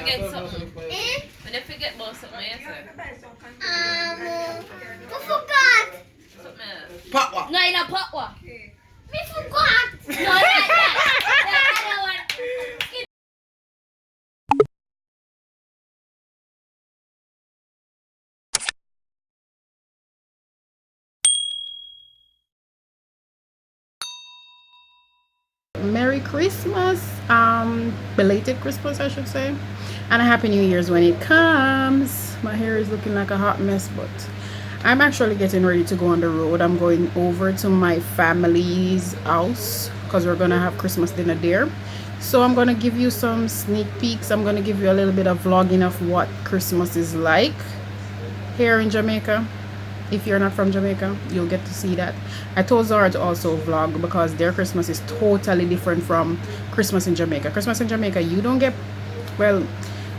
forget something. When you forget about something, you say. I forgot. Something else. Patwa. No, you not patwa. Me forgot. No, that. Merry Christmas, belated Christmas I should say, and a Happy New Year's when it comes. My hair is looking like a hot mess, but I'm actually getting ready to go on the road. I'm going over to my family's house because we're gonna have Christmas dinner there. So I'm gonna give you some sneak peeks. I'm gonna give you a little bit of vlogging of what Christmas is like here in Jamaica. If you're not from Jamaica, you'll get to see that. I told Zara to also vlog because their Christmas is totally different from Christmas in Jamaica. Christmas in Jamaica, you don't get, well,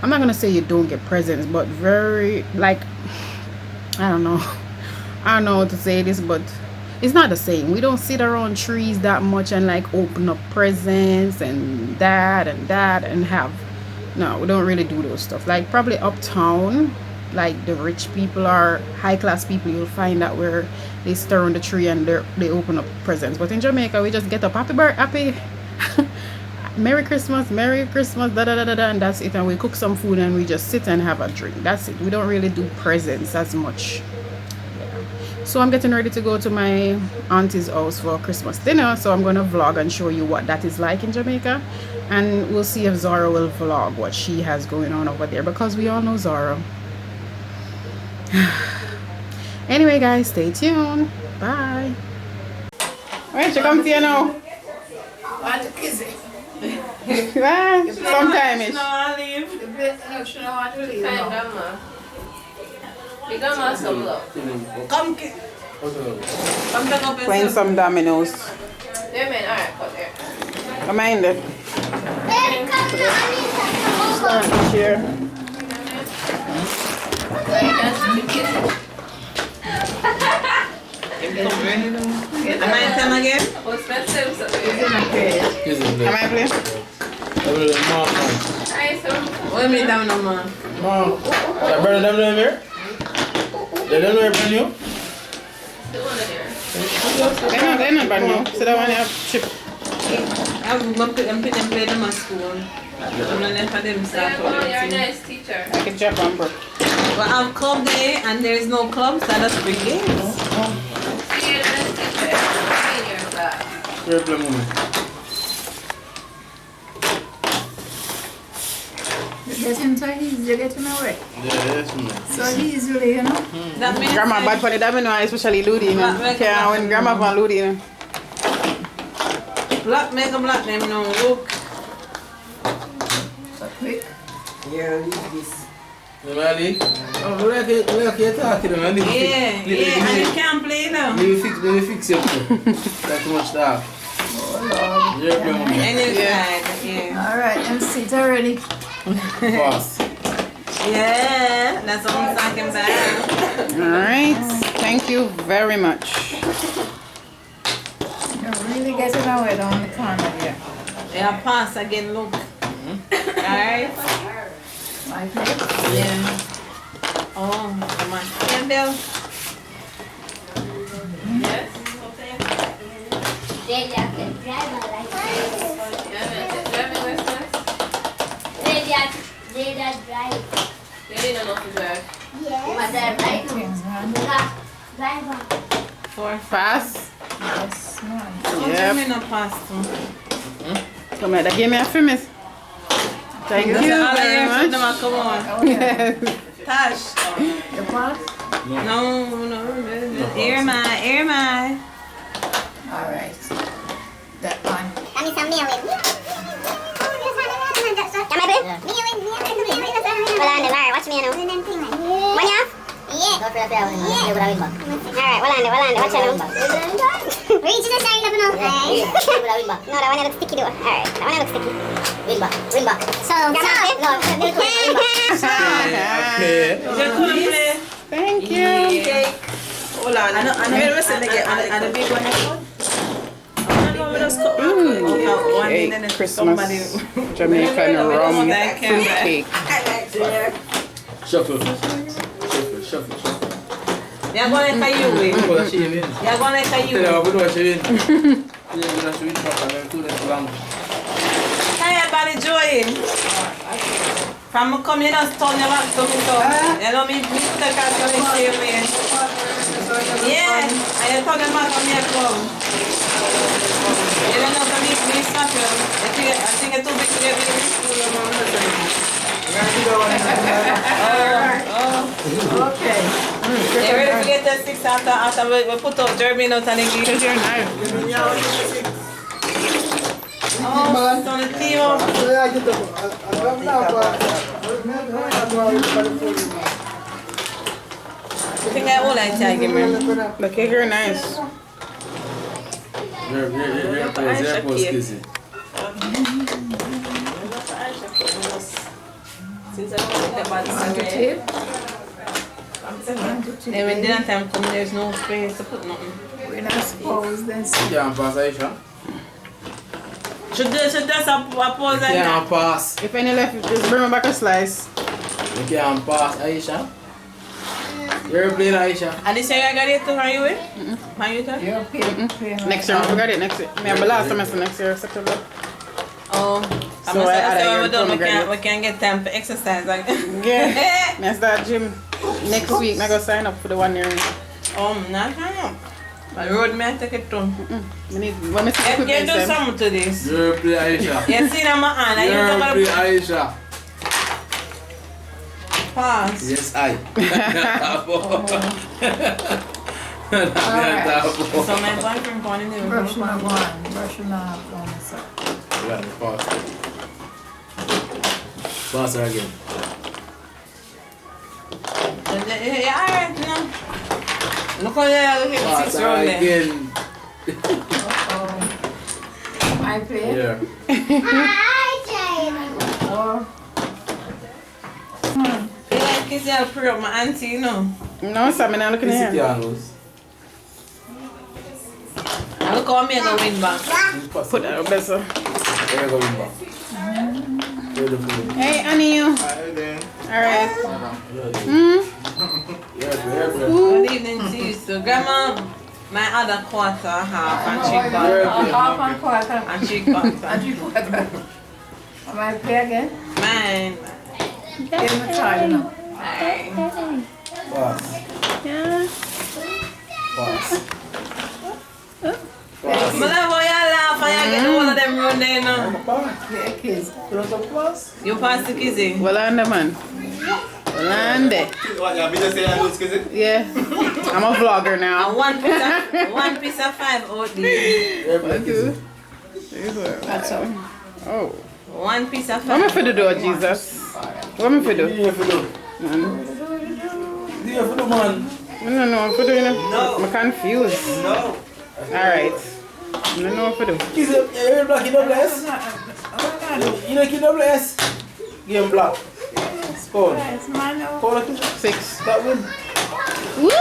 I'm not gonna say you don't get presents, but very, like, I don't know how to say this, but it's not the same. We don't sit around trees that much and like open up presents and that and have, no, we don't really do those stuff. Like probably uptown, like the rich people or high class people, you'll find that where they stir on the tree and they open up presents. But in Jamaica, we just get up, happy Merry Christmas, da da da da da, and that's it. And we cook some food and we just sit and have a drink. That's it. We don't really do presents as much. Yeah. So I'm getting ready to go to my auntie's house for Christmas dinner. So I'm gonna vlog and show you what that is like in Jamaica, and we'll see if Zara will vlog what she has going on over there, because we all know Zara. Anyway guys, stay tuned. Bye. Wait, you come here now. Want to kiss it? Bye. Sometime ish. No, I leave. No, she don't want to leave. Fine, grandma. You grandma some love. Come take up Playing some dominoes. Yeah, man. Alright, come here. Come mind it. Start here. Am I time again? What's expensive? Am I playing? What me down no man? Mom, your brother them down here? They don't know brand new? They're not brand new. So that one have chip. I'm going to play them at school. I'm going to let them start. You're a nice teacher. I can jump on bro. But I'm club day and there is no club, so that's bring games. You're a nice teacher. Senior class. Where play moment? Get him so easy, you get him away. Yes, man. So easily, you know. That means Grandma bad for the domino, especially Ludi. Yeah, when grandma van Ludi. black make a black name now. Look. So quick. Yeah, leave this. Normally, oh, like you're talking, man. Yeah, and you can't play now. Let me fix you. That's too much stuff. Oh, You're playing moment. Yeah. Alright, and sit already. Fast. Yeah, that's what I'm talking about. Alright, thank you very much. You're really getting away down the corner here. Yeah, pass again, look. Alright? My plate? Yeah. Oh, come on. Candle. Yes? They have to drive a license. Yeah, man. Driving license? They that drive. You didn't know to drive. Yes. But they're right. Things, man. Driver. For Pass. Yes, man. Yep. Me no pass too. Come here, give me a famous. Thank you very much. Come on. Oh, yeah. Tash. You pass? No. Air my. Alright. That one. Kami sa meal with. Wala na, Lar. Watch me, ano? One off? Yeah. Alright, wala na. Watch ano? Reach the side of no. No, that one looks sticky though. Alright, that one looks sticky. Win back. So, Okay. Thank you. Hold on. I know. Where was it again? And the big one. me just cut one Cake, and then Christmas, somebody. Jamaican rum, Like fruit cake. Shuffle. You're going to you win. You're going to shave in. You're going to you Yeah, win. we don't shave in. You're going to shave in properly. Too long. Hi, everybody, join. From come you just turn your back to me, so you know me put the cat on the same way. Yeah, and you turn your back on me at home. You don't know to me stop you. I think it's too big to get in. Okay. You ready to get the 6 after we put up Jeremy out and then Here's your knife. oh, it's on the team. I think I will like Tiger Man. The cake are nice. You're kissing. Since I don't think about it, and when dinner time comes, there's no space to put nothing. We're not supposed then. You can't pass, Aisha. Should just a pause like You that? can't pass. If any left, just bring me back a slice. You can't pass, Aisha. You're playing, Aisha. And this year I got it to how you with? How you tell? You're paying. Next year, I forgot it. Next year. Me have the last semester next year, September. Oh, So I add a year we done, pomegranate. we can get time for exercise. Like. Yeah. I start gym next week. I go sign up for the 1 year. Not hang the road me I take it to. We need, when I see You equipment, do them. something to this. You're playing, Aisha. You see that my hand? You're You playing, don't Aisha. pass. Yes, I. So my boyfriend going in there. Brush my one. Brush my one. Yeah, pass. Pass her again. Yeah, alright, no. Look how they look at Pass 6 her round there. again. I play. Yeah. Or You like kiss your pray up my auntie, you know. No, sir, I'm not looking This is at him. pianos. And look how me go win back. Put that up better. There you go, Wimba. Where the food? Hey, Annie. Hi there. Alright. Yeah. Good evening to you. So grandma, my other quarter half and she quarter. half and quarter. And she quarter. And you quarter. Am I play again? Mine. Give me a try now. Aye. Pass. Yeah. Pass. I love how you laugh and you get one of them run there now. Yeah, kids. You pass the kizzy. Well, on the man. Well, on there. Yeah. I'm a vlogger now. And one piece of 5 out there. That's all. Oh. One piece of 5. What am I for to do, Jesus? What am I for do? Do you have to do? Man. Do you have to do, man? No, I'm for doing it. I'm confused. No. Alright. No, what for do. Kiss it. You're black in the bless. You know, in the bless. Give him black. Spawn. It's mine now. Call it. 6. That win. Woo!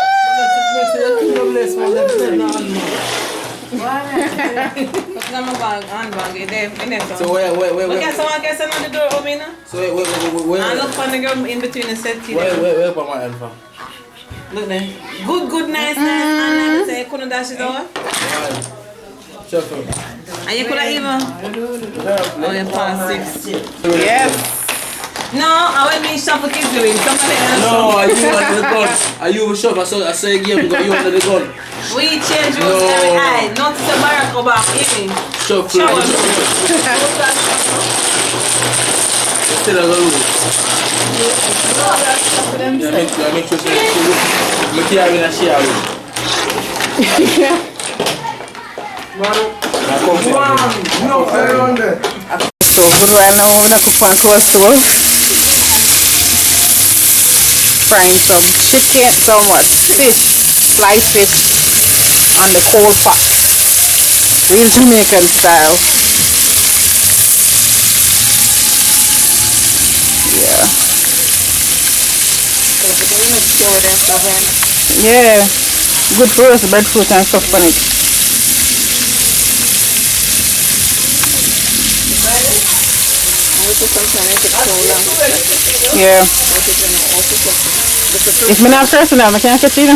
Because I'm a bag, handbag, there, in there. So wait. Okay, so I guess another door open now. So wait. And look for the girl in between the set. Wait, for my alpha. Look there. Good, nice. And say you couldn't dash it over. Shuffle. And you could have even. Oh, you passed 6. Yes. No, I went me shuffle kids doing somebody else. No, I you under the gun. Are you shuffle? I saw you game go you under the gun. We change rules every eye. Not to Barack Obama. Even. Shuffle. Still a little. Yeah, make sure you carry a share with. So good right now we're gonna cook on coleslaw. Frying some chicken, some what? Fish, sliced fish on the coal pot. Real Jamaican style. Yeah. Yeah. Good for us, breadfruit and stuff on it. sometimes it takes so long. Yeah. If me not personal, I can't catch it.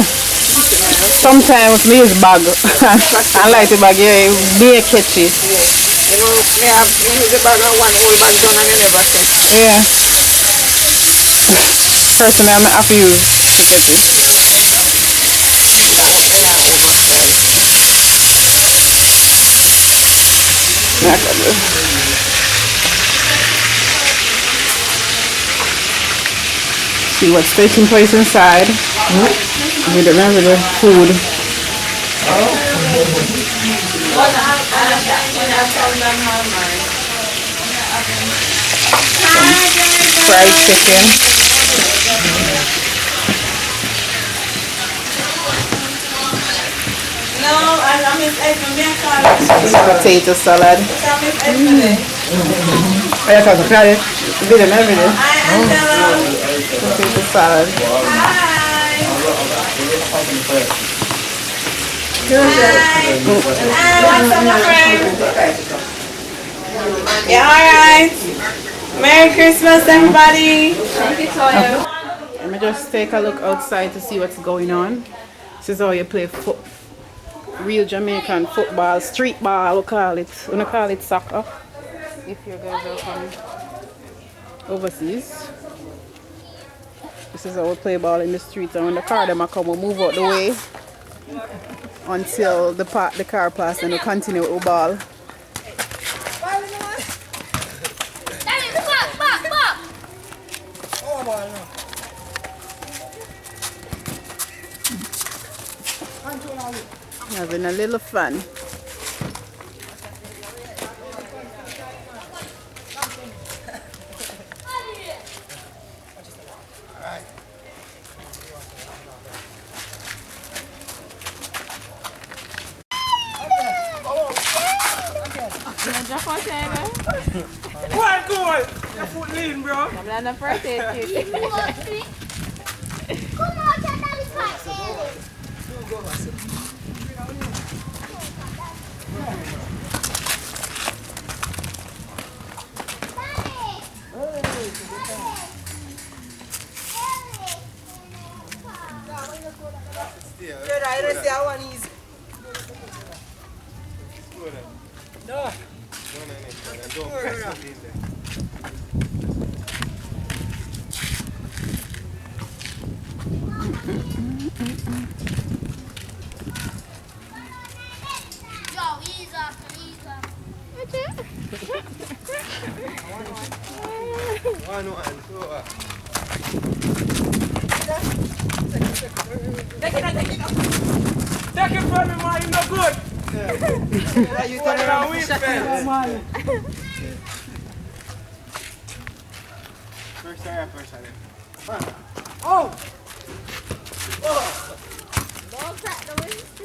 Sometimes me use bag. I like the bag, yeah, be catchy. You know, you use the bag and one whole bag done and you never catch. Yeah. Personally, I'm happy to catch it. See what's taking place inside. We don't have the food. Fried chicken. No, I miss Potato salad. I have to try it. Did it every day. Potato salad. What's up, my friend? Yeah, alright. Merry Christmas, everybody. Thank you, Toya. Let me just take a look outside to see what's going on. This is how you play real Jamaican football, street ball, we call it. We call it soccer. If you guys are from overseas. This is how we play ball in the streets, and when the car them come, we move out the way until the car pass, and we continue with the ball. Having a little fun. What goal? Your foot lean, bro. I'm not the first aid kit. Take it from me, man. You're not good. You turn around with First time. Oh!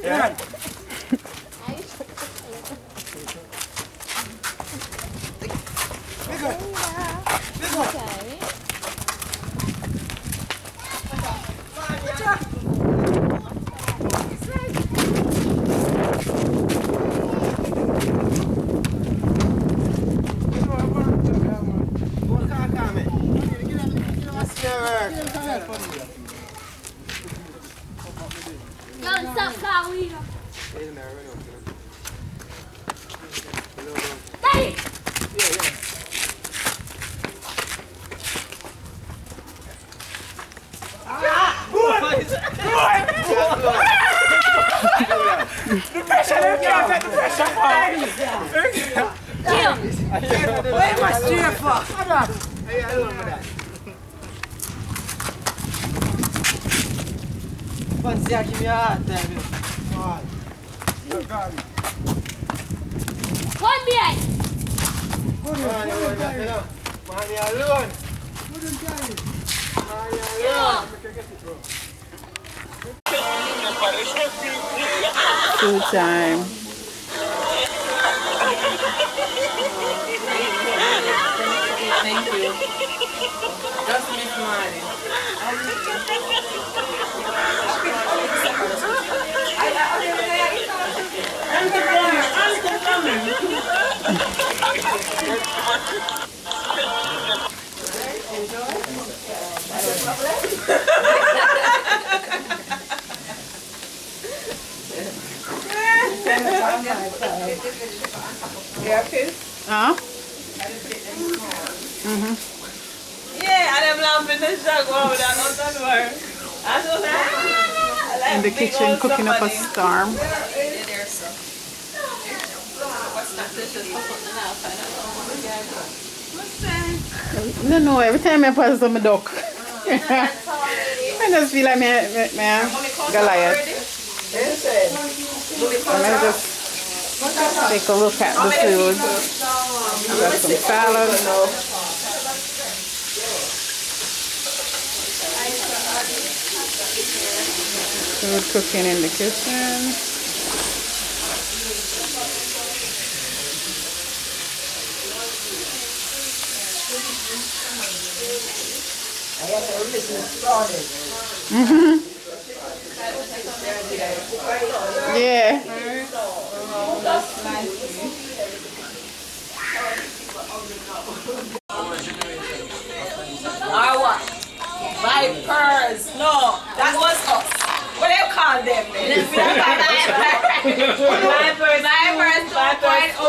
Yeah. The pressure, you can't take the pressure for. Where am I steering for? What's that? Give me a heart, David. Come behind. Food time. Thank you. Just miss money. Huh? Yeah, and them lamp in the shop over there, not that word. That's what I In the kitchen cooking up a storm. No, every time I pass on my duck. I just feel like me Goliath. I'm gonna just take a look at the food. Got some salad. Food cooking in the kitchen. Yeah. Or what? Vipers. No, that was us. What do you call them then? Vipers 2.0.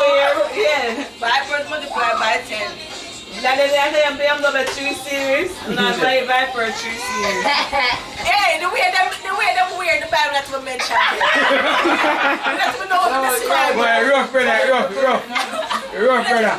Yeah. Vipers multiplied by 10. That is the BMW 3 Series, not by Viper 3 Series. Hey, the way them weird, the Bible that's what mentioned. That's what know what to describe. Boy, rough, brother, rough. Rough, brother.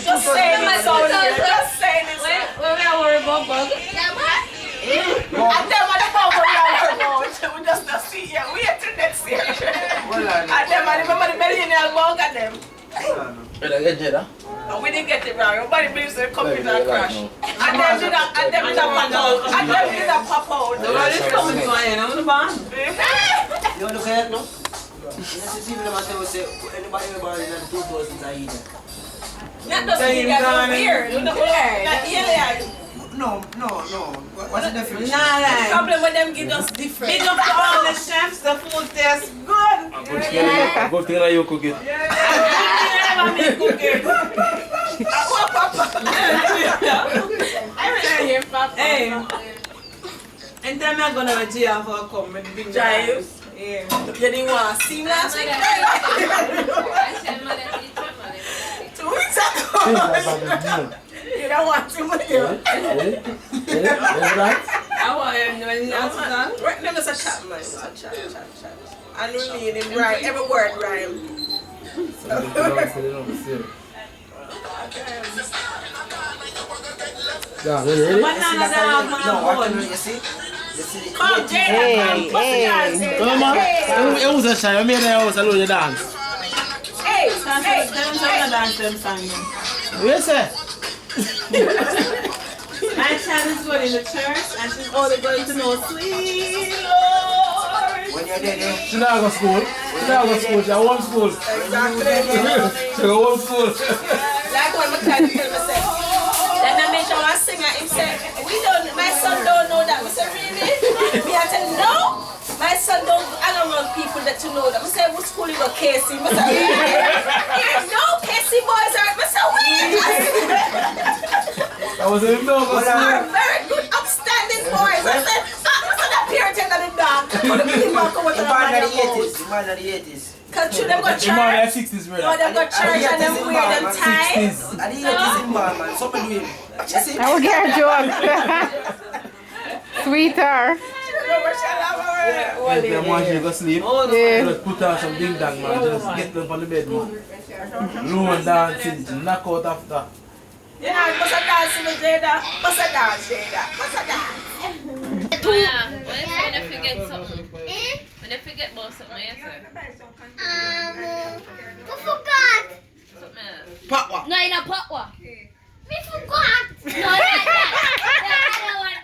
Just saying my soul here. Just saying it. When we are worried about bug. And then when the bug we are worried about, we just not see here. We are to next year. And then I remember the millionaire bug and them. And we didn't get it wrong. Everybody believes the computer crash. And them did not pop out. And them did not pop out. Nobody's coming to my end. I'm the bomb. You want to look at it, no? Anybody in the 2000s are here. That doesn't mean that's weird. That alien. No. What's the difference? The problem with them give us different. Big up to all the chefs, the food tastes good. Good thing that you cook it. I never make cooking. Hey. And tell me I'm going to have a jail for a come with the big Giles. Yeah. You didn't want to see me last week? 2 weeks ago. You don't want to with you. I want him when he answers that. Right now, it's a chat, man. It's a chat. And we need him right. Every word rhyme. Yeah, ready? Banana dog, man. You see? Come, Jada, come. Come on, man. It was a shine. I made the house alone to dance. Hey, tell them to dance them song. Yes, sir. My child is going in the church and she's only going to know sweet Lord. When you're there, She not go school. She a home school. Exactly. She go home school. Like when my child tell me, say, then I mention one singer, he said, my son don't know that. I said, really? Me I tell him, no. My son I don't want people that to know that. I said, what school you go, Casey? I said, really? No, Casey boys are. I said, I was in the Those are very good, upstanding boys. I said, that Puritan of the dog. the man of the 80s. Because them go church. man of the 60s, brother. No, them go church and them wear them ties. And the 80s in man. Somebody do him. You see? I will get a joke. Sweeter. Get them once you go sleep. Yeah. Just put on some ding dong, man. Just get them on the bed, man. Low dancing, knock out after. You know, must have danced with Jada. Must have danced, Jada. Must have danced. When I forget something. When I forget about something, I say. Who forgot? Something else. Papa. No, in a potwa. Me forgot. No, that other one.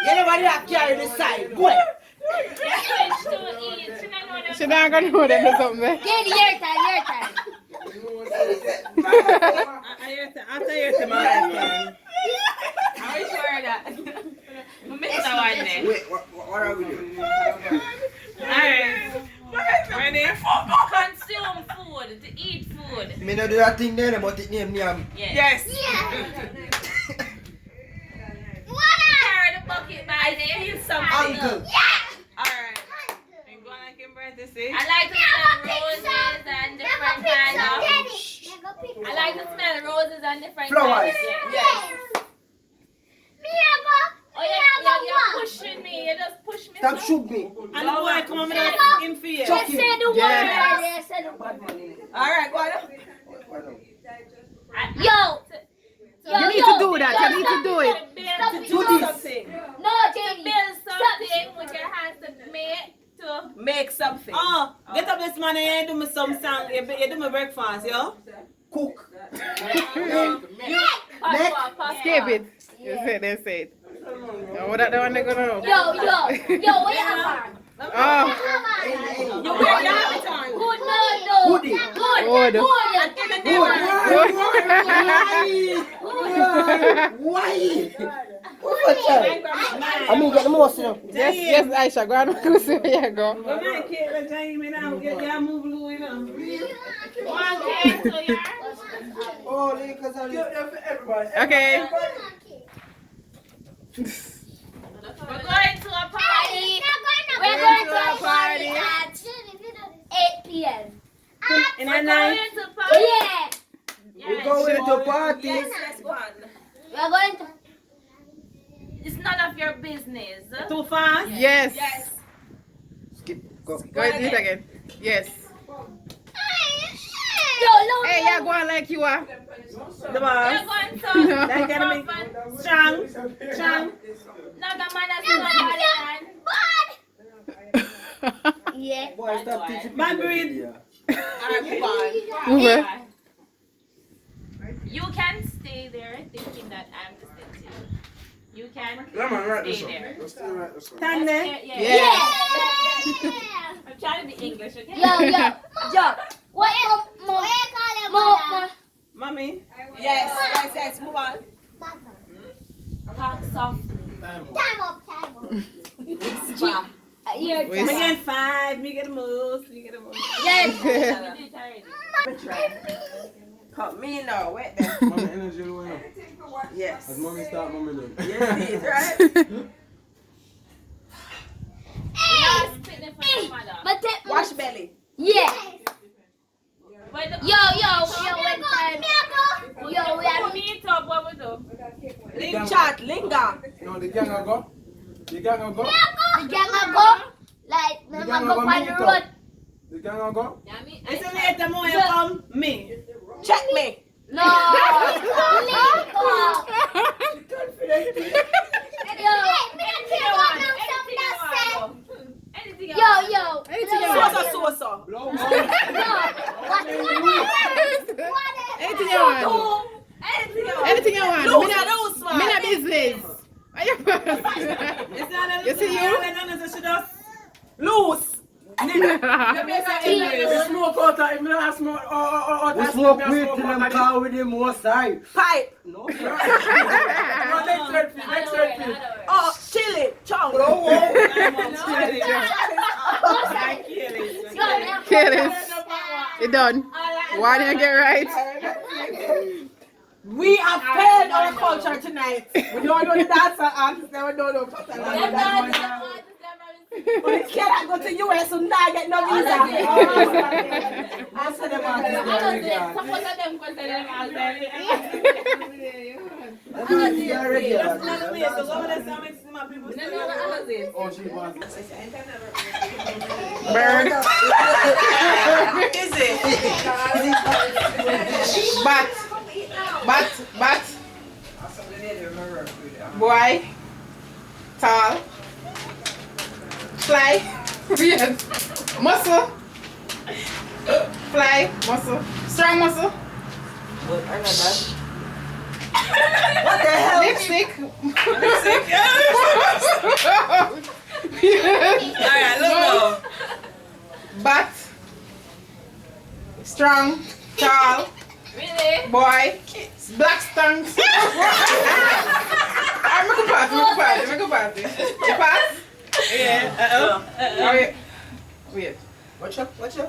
Anybody that carry this side, go ahead. She not gonna know them or something. Your turn. Your After you tomorrow. Are you sure that? We missed that one there. Wait, what are we doing? Alright. Ready? Consume food, to eat food. Me no do that thing there, but it name Niam. Yes. Carry the bucket by there. Feel something. Uncle. Alright. You go like your birthday, see? I like to smell roses and different kind of. I like to smell roses and different Flowers. kinds. Yes. Oh, you're pushing me. You just push me. Stop shoot me. And the boy come with that in fear. Chuck him. Yes. Alright, go on. You need to do that. You need to do it. Do this. No, to build something with your hands to Make something. Oh, get up this morning and do me some song. You do me breakfast, yo? Cook. Skip it. You say they say it. What that the one they gonna know? Yo, what you have? Oh. You wear your habit on. Hoodie. Why? I mean, get the most, you know. Yes, Aisha, go on. Yeah, go. Go back here, let's tell you now. Yeah, move Lou, you know. Oh, because everybody. Okay. We're going to a party. We're going to a party at 8 p.m. In We're the night. going to party. Yeah. We're going to party. Let's go on. We're going to. It's none of your business. Too fast? Yes. Skip. Go. Go ahead, do it again. Yes. Yo, Hey, yeah, go on like you are. The boss. We're going to That gotta be strong. Strong. Now the man has Yeah. Boy, stop teaching Man people. breed. Move. You can stay there thinking that I'm listening to you. You can stay there. Stand there. Yeah. I'm trying to be English, okay? Yo. What? More. Mommy. Yes, move on. Talk soft. Time up. Me get 5, me get a moose, me get a moose. Yes. You did already. Cut me now, wait there. Mommy energy low enough. Yes. As mommy start, mommy done. Yes, it is, right? Wash belly. Yeah. When the Yo, one time. Yo, we are meet up, what we do? Link chat, linger. No, the gang will go. The gang will go. the gang a go. Like, The we gang go will by meet the up. road. The gang will go. I say later more you come, me. Check me. No. Yo. Anything you want. So. Blow. Anything you want. Anything you want. Me not business. Are you It's not a You see you? Loose. We smoke out of him, I smoke out We smoke weed till them car with him more side. Pipe. No, next red field. Oh, chili. Chong. Careless. You done. Why didn't you get right? We have failed our culture tonight. We don't know the dancer acts. We don't know but it's can't go to US and not get no visa. Answer them Oh, she wants Bird. Is it? Bat. Boy. Tall. Fly. Yes. Muscle. Fly. Muscle. Strong muscle. what the hell? Lipstick. Alright, look now. Bat. Strong. Tall. Really? Boy, black stunts. Alright, make a party. You pass? Yeah. Alright. Wait. Watch out. Yeah, try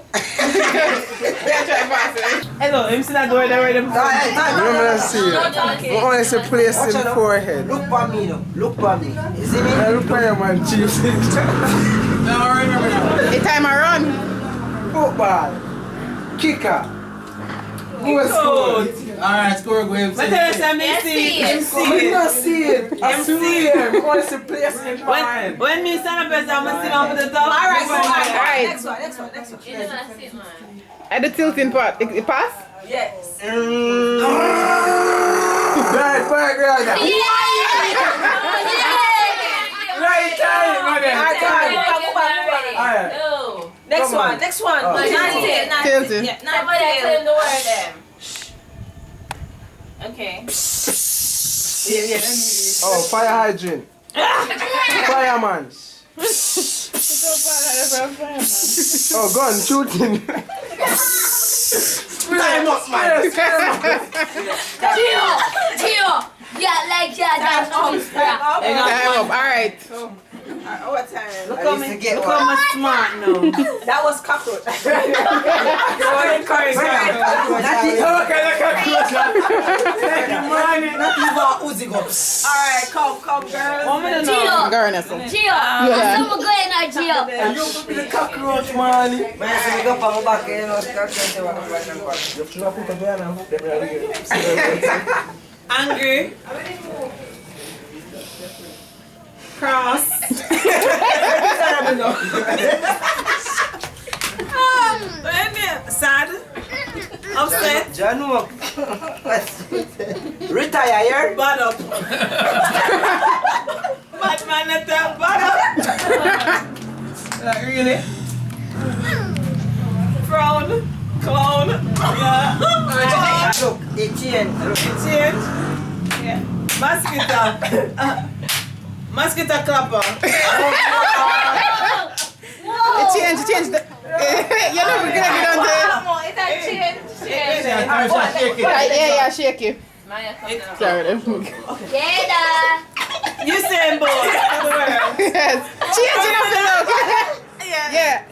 to pass it. Hello, I'm still not going there with them. Remember that see it. I want to say place in the forehead. Look for me now. Look for me. You see me? Look for your man, chief. The time I run. Football. Kicker. Who is scored? Alright, score go But tell us I'm MC. I don't see it. I see it. I want to say place in the forehead. When me stand up, I'm going to sit down for the top. Alright, so Alright. next one. You know that's it, man. At the tilting part. It pass? Yes. Right, right. Right time, man. Alright. No. Next Come on. one. Next one. Oh. Not it. Tilting. Yeah, nobody tell the word them. Okay. Oh, fire hydrant. Fireman. Oh, gun shooting. Time up, man. Gio. Yeah, like that. Time up. Alright. What time? Look how much smart now. That was cockroach. Not even Uzi Gops. Alright, come, girls. Gio. Garnison. Gio. Someone go in there, Gio. And you be the cockroach, man. Angry. Cross. Sad. Upset. Janu. Retire here. Bad up. Batman attack. Bad up. Really? Frown. Clown. Yeah. Look, it changed. Change. Yeah. Mosquito. Mosquito clapper. It changed. You know we're gonna be down there. Come on, it's a change. Yeah, shake you. Maya, come down. Sorry. Jada. You saying boy. Yes. Changing up the look. Yeah.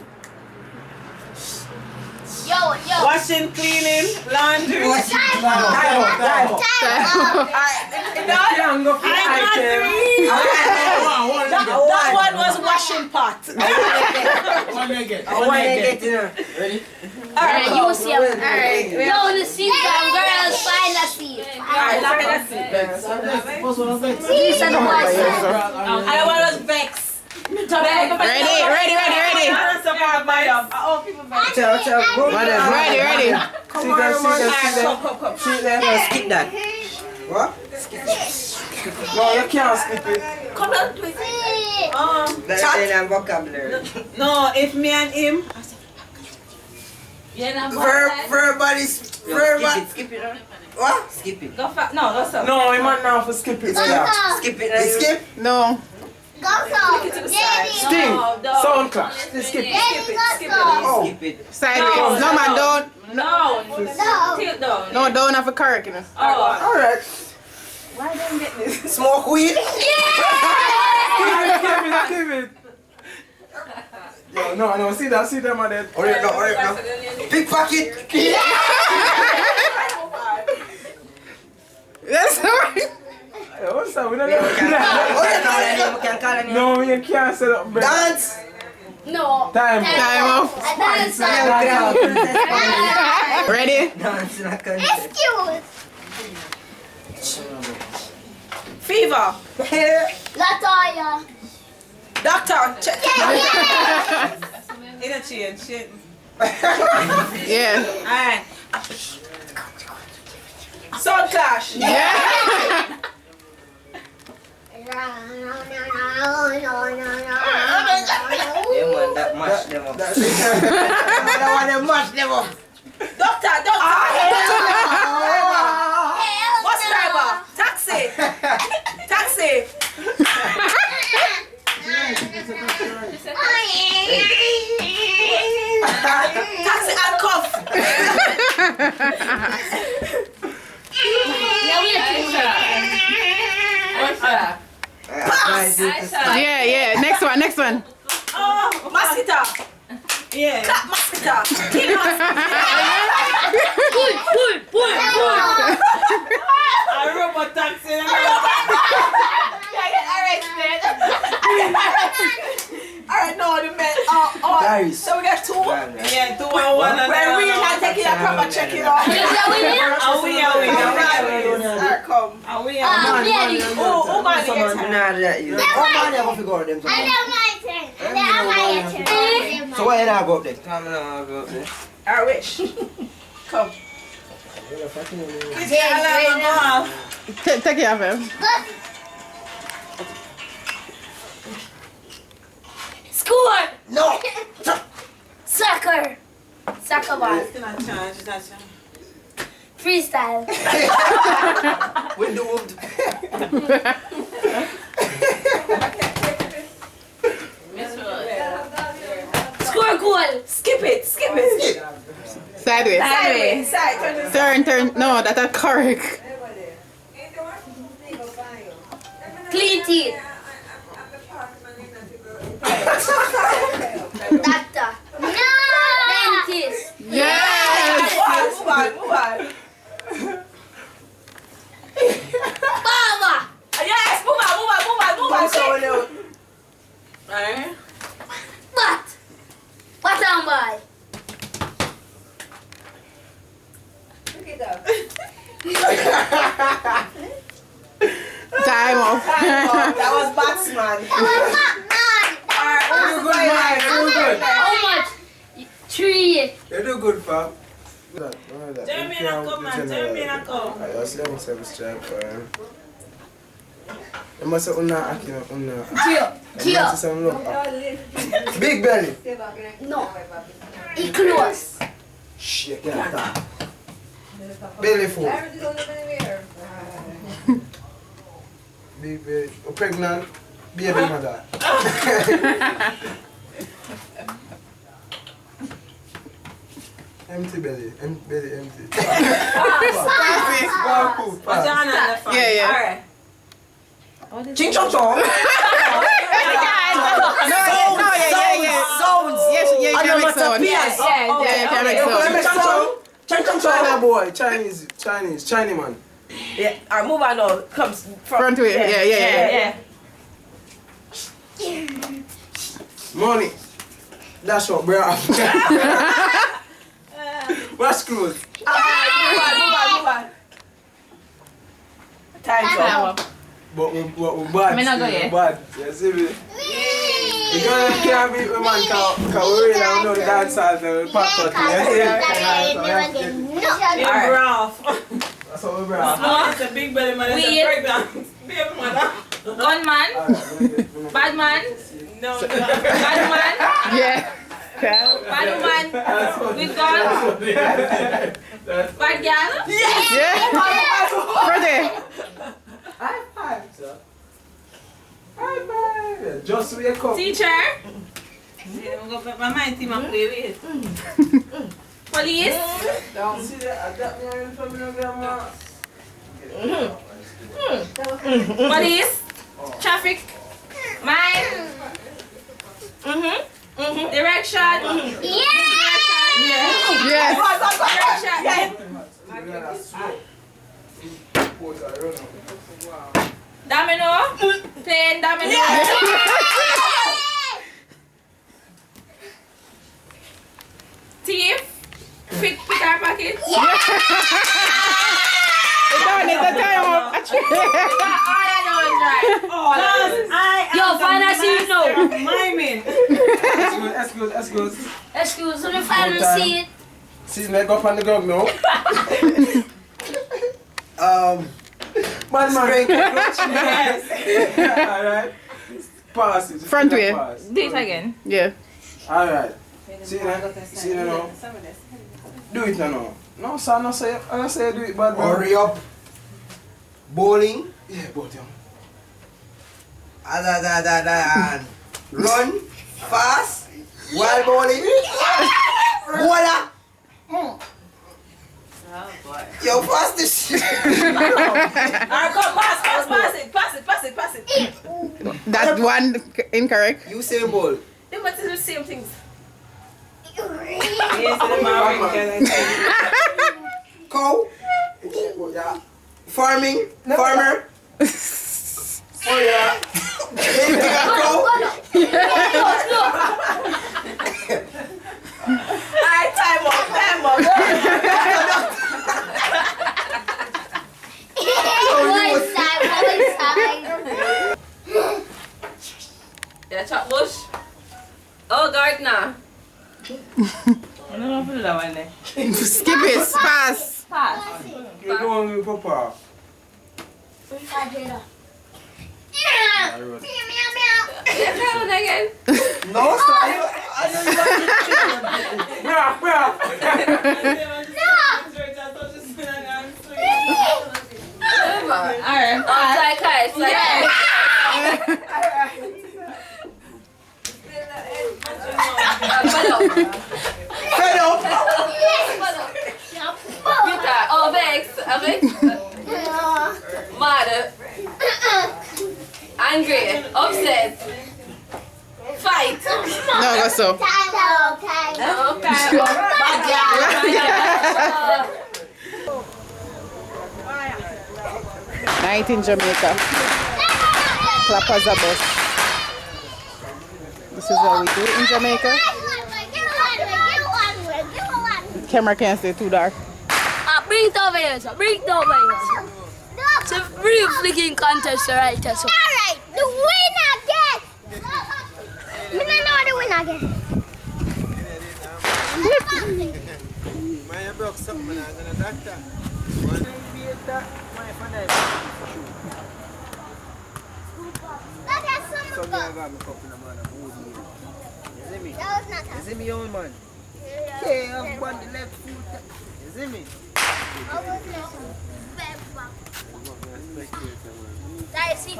Yo. Washing, cleaning, laundry. Time up. That one was washing pot. Ready? Alright, you will see. Alright. Yo, the seat down, girls. Find the seat. Alright, look at that seat. These are the boys. I was vexed. Ready. Ready. Come. Skip that. What? No, you can't skip it. Come on, please. That's in vocabulary. No, if me and him. Yeah, no, Verbally. Skip it. What? Skip it. Go fast. No, go stop. No, I'm not now for skip it. Skip it. Skip. No. Go so. Sting. Sound clash. Skip it. Oh. Skip it. Sideways. No, man, don't. No. Tilt down. No, don't have a correct, you know. Oh. Alright. Why don't get this? Smoke weed. Give it. No, see that, man. Hurry up now. Pickpocket. That's alright. What's up? We don't No, you can't set up. Dance. No. Time off. Ready? Excuse. Fever. Latoya. Doctor. Check. In a change. Shit. Yeah. Alright. Sound clash. Yeah. that mash them up. Doctor. Bus driver. Taxi. Taxi and cuff. Yeah. Next one. Oh, Mosquito. yeah. Clap mosquito. Kill Pull. A robot taxi. Alright, no, the men. Guys. So we got 2. Yeah, 2 and 1 and We're really not taking a proper check it out. Are we? Alright, come. Are we? Oh, man, Nah, that you. Oh, man, I have to figure out them. I don't my turn. I don't my turn. So why you not go up there? Alright, which? Come. Take care of him. Score. No! Soccer ball. It's not chance. Freestyle. When the wood. Score goal. Skip it. Sideways. Side. Turn. No, that's a correct. Clean teeth. Doctor. No. Dentist. Yes. Move on. Baba. Yes, move on. Alright. What am I? Time off. That was batsman. Alright, Good. How much? 3. You do good, fam. Jamaican come, man. Jamaican come. I was saying some strap for him. You must have Gio. some look. Big belly. No. It close. Shit, can't talk. Belly full. Big belly. Pregnant. Baby mother. Empty belly. Empty. Yeah. Alright. Ching chong chong. Yeah. Sounds. Yes, yeah, you can make sound. Yeah, you can make sound. Ching chong China chong. boy. Chinese man. Yeah. Alright, move on now. Comes Front way. Yeah. Money. That's what, bro. What's close? Move on. Time's up. But we bad. Me not go yet. Bad. You see me? Because you can't beat the man because we really don't know the dancers and the pop cut. You're rough. That's what we're at. It's a big belly man. It's a pregnant. Baby mother. Gunman. Bad man. No. Bad man. Yeah. Bad woman. With gun. Bad girl. Yeah. Ready. High five, sir. High five. Just wake up. Teacher. My mind team and play with. Police. See that? I got me in front of your grandma. Police. Traffic. Mine. Direction. Yes. Domino. Playing domino. Thief. Pick our pocket. Don't need the time up. Yo, find us you know. Miming. That's good. Excuse me, find us see it. See, leg up on the ground now. Man. Yes. Alright. Pass it. Front way. Pass. Do it again. Yeah. Alright. See now. Do it now. No, son, I say do it, bad man. Hurry up. Bowling. Yeah, but yeah. And run fast while bowling. Voila. Yo, pass this shit. Alright, come, pass it. one incorrect. Usain Bolt. They must do the same things. Cow. Farming. Farmer. Oh yeah. Cow. Alright, time up. Yeah, chop bush. Oh, gardener. I don't know if you do that one there. Skip it. Pass. Pass. You're going with Papa. Yeah, try one again. No, stop. Alright. Fly kite. Fly kite. Fed up. Guitar. Oh, vex. Okay. Mad. Angry. Upset. Fight. No, go so. Okay. Night in Jamaica. Clappers a bus. This is what we do in Jamaica. Camera can't stay too dark. Bring it over here, sir. Bring it over here. It's a real flicking contest right here, so. Alright, the winner gets. Me don't know what the winner gets. Man, you broke something when I was in a doctor. Look at some of them. That was not You see me, old man? Okay, I've got the left foot. You see me? That is it.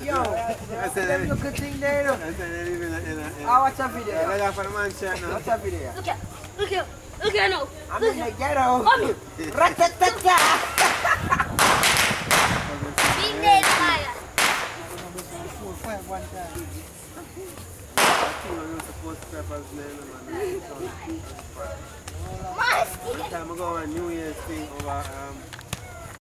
Yo, I said, look at thing there, look. I said, watch a video. I got for the man shirt now. Watch a video. Look here. Look here. Look here now. I'm in the ghetto. Come. Ratatata. Big day fire. Time ago, a New Year's thing over